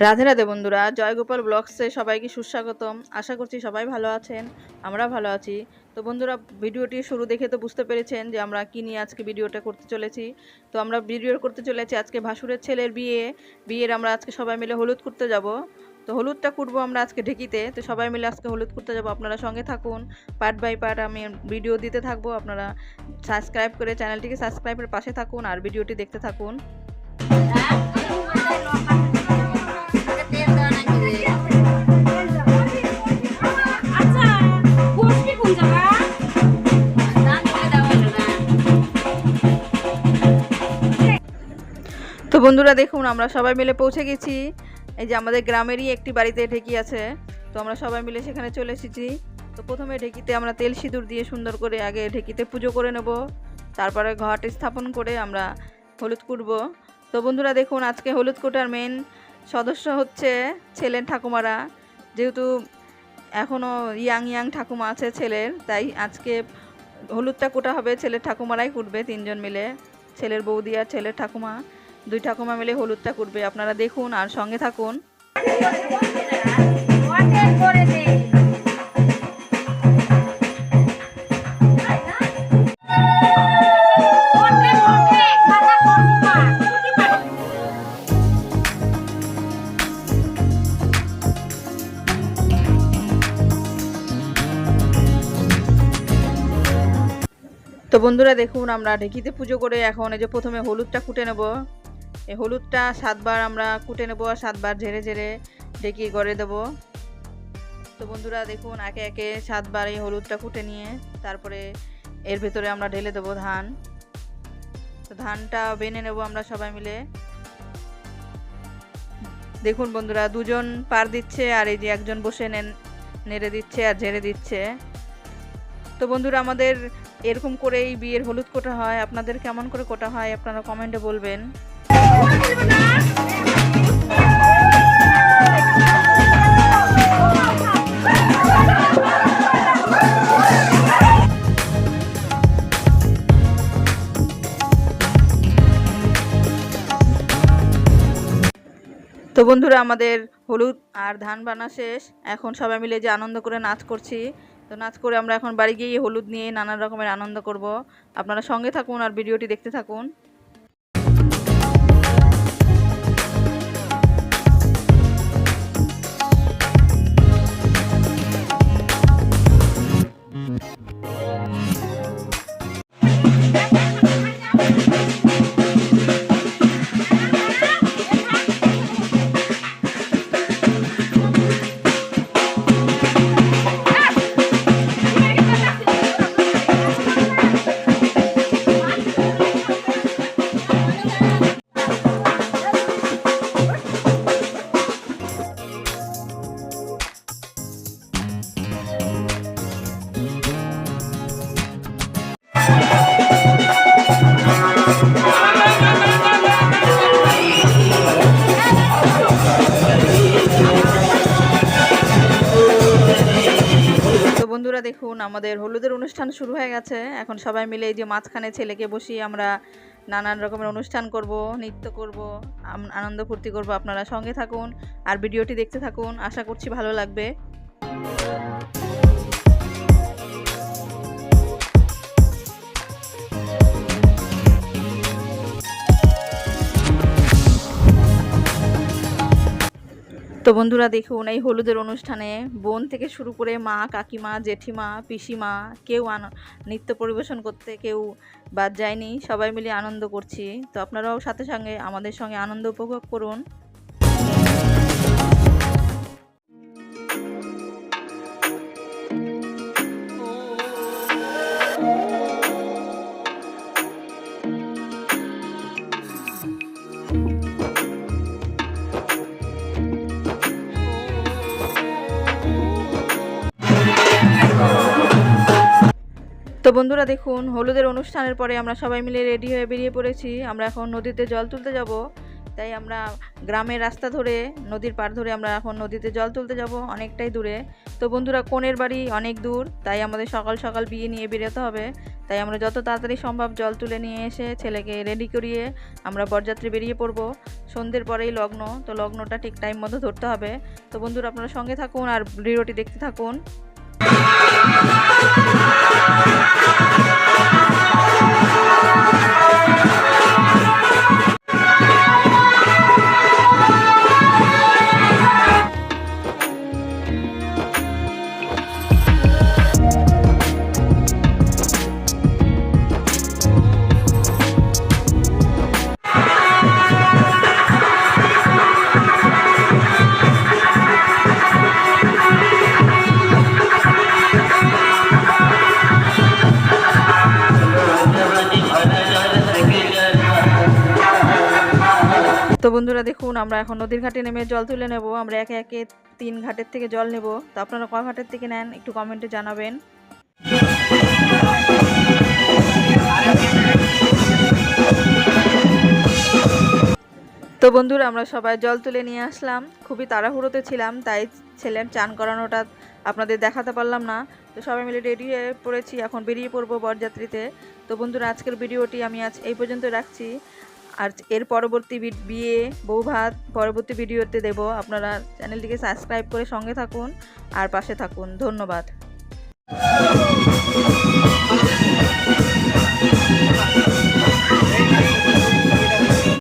রাধে রাধে বন্ধুরা, জয়গোপাল ব্লগসে সবাইকে সুস্বাগতম। আশা করছি সবাই ভালো আছেন, আমরা ভালো আছি। তো বন্ধুরা, ভিডিওটি শুরু দেখে তো বুঝতে পেরেছেন যে আমরা কি নিয়ে আজকে ভিডিওটা করতে চলেছি। তো আমরা ভিডিও করতে চলেছি আজকে ভাসুরের ছেলের বিয়ের আমরা আজকে সবাই মিলে হলুদ করতে যাব। তো হলুদটা কুটবো আমরা আজকে ঢেকিতে। তো সবাই মিলে আজকে হলুদ করতে যাব, আপনারা সঙ্গে থাকুন। পার্ট বাই পার্ট আমি ভিডিও দিতে থাকবো, আপনারা সাবস্ক্রাইব করে চ্যানেলটিকে সাবস্ক্রাইবের পাশে থাকুন আর ভিডিওটি দেখতে থাকুন। তো বন্ধুরা দেখুন, আমরা সবাই মিলে পৌঁছে গেছি। এই যে আমাদের গ্রামেরই একটি বাড়িতে ঢেকি আছে, তো আমরা সবাই মিলে সেখানে চলে এসেছি। তো প্রথমে ঢেকিতে আমরা তেল সিঁদুর দিয়ে সুন্দর করে আগে ঢেকিতে পুজো করে নেব, তারপরে ঘট স্থাপন করে আমরা হলুদ কুটব। তো বন্ধুরা দেখুন, আজকে হলুদ কোটার মেন সদস্য হচ্ছে ছেলের ঠাকুমারা। যেহেতু এখনও ইয়াং ঠাকুমা আছে ছেলের, তাই আজকে হলুদটা কোটা হবে ছেলের ঠাকুমারাই কুটবে, তিনজন মিলে, ছেলের বৌদি আর ছেলের ঠাকুমা, দুই ঠাকুমা মিলে হলুদটা কুটবে। আপনারা দেখুন আর সঙ্গে থাকুন। তো বন্ধুরা দেখুন, আমরা ঢেকিতে পুজো করে এখন এই যে প্রথমে হলুদটা কুটে নেব। এই হলুদটা 7 বার আমরা কুটে নেব আর 7 বার ঝেড়ে ঝেড়ে ঢেকি গড়ে দেব। তো বন্ধুরা দেখুন, একে একে 7 বার এই হলুদটা কুটে নিয়ে তারপরে এর ভেতরে আমরা ঢেলে দেব ধান। তো ধানটা বেনে নেব আমরা সবাই মিলে। দেখুন বন্ধুরা, দুজন পার দিচ্ছে আর এই যে একজন বসে নেড়ে দিচ্ছে আর ঝেড়ে দিচ্ছে। তো বন্ধুরা, আমাদের এরকম করেই বিয়ের হলুদ কোটা হয়। আপনাদের কেমন করে কোটা হয় আপনারা কমেন্টে বলবেন। তো বন্ধুরা, আমাদের হলুদ আর ধান বানা শেষ। এখন সবাই মিলে যে আনন্দ করে নাচ করছি। তো নাচ করে আমরা এখন বাড়ি গিয়ে হলুদ নিয়ে নানা রকমের আনন্দ করব। আপনারা সঙ্গে থাকুন আর ভিডিওটি দেখতে থাকুন। বন্ধুরা দেখুন, আমাদের হলুদের অনুষ্ঠান শুরু হয়ে গেছে। এখন সবাই মিলে এই যে মাঝখানে ছেলেকে বসিয়ে আমরা নানান রকমের অনুষ্ঠান করব, নৃত্য করব, আনন্দ ফুর্তি করব। আপনারা সঙ্গে থাকুন আর ভিডিওটি দেখতে থাকুন, আশা করছি ভালো লাগবে। তো বন্ধুরা দেখুন, এই হলুদের অনুষ্ঠানে বোন থেকে শুরু করে মা, কাকিমা, জেঠিমা, পিসিমা কেউ নৃত্য পরিবেশন করতে কেউ বাদ যায়নি, সবাই মিলে আনন্দ করছি। তো আপনারাও সাথে সঙ্গে আমাদের সঙ্গে আনন্দ উপভোগ করুন। তো বন্ধুরা দেখুন, হলুদের অনুষ্ঠানের পরে আমরা সবাই মিলে রেডি হয়ে বেরিয়ে পড়েছি। আমরা এখন নদীতে জল তুলতে যাব, তাই আমরা গ্রামের রাস্তা ধরে নদীর পাড় ধরে আমরা এখন নদীতে জল তুলতে যাব, অনেকটাই দূরে। তো বন্ধুরা, কনের বাড়ি অনেক দূর, তাই আমাদের সকাল সকাল বিয়ে নিয়ে বেরোতে হবে। তাই আমরা যত তাড়াতাড়ি সম্ভব জল তুলে নিয়ে এসে ছেলেকে রেডি করিয়ে আমরা বরযাত্রী বেরিয়ে পড়ব। সন্ধ্যের পরেই লগ্ন, তো লগ্নটা ঠিক টাইম মতো ধরতে হবে। তো বন্ধুরা আপনারা সঙ্গে থাকুন আর ভিডিওটি দেখতে থাকুন। তো বন্ধুরা দেখুন আমরা এখন নদীর ঘাটে নেমে জল তুলে নেব। আমরা একে একে 3 ঘাটের থেকে জল নেব। তো আপনারা কয় ঘাটের থেকে নেন একটু কমেন্টে জানাবেন। তো বন্ধুরা আমরা সবাই জল তুলে নিয়ে আসলাম। খুবই তাড়াহুড়োতে ছিলাম, তাই ছেলের চান করানোটা আপনাদের দেখাতে পারলাম না। তো সবাই মিলে রেডি হয়ে পড়েছি, এখন বেরিয়ে পড়বো বরযাত্রীতে। তো বন্ধুরা আজকের ভিডিওটি আমি আজ এই পর্যন্ত রাখছি। আর এর পরবর্তী বিয়ে বউ ভাত পরবর্তী ভিডিওতে দেব। আপনারা চ্যানেলটিকে সাবস্ক্রাইব করে সঙ্গে থাকুন আর পাশে থাকুন। ধন্যবাদ।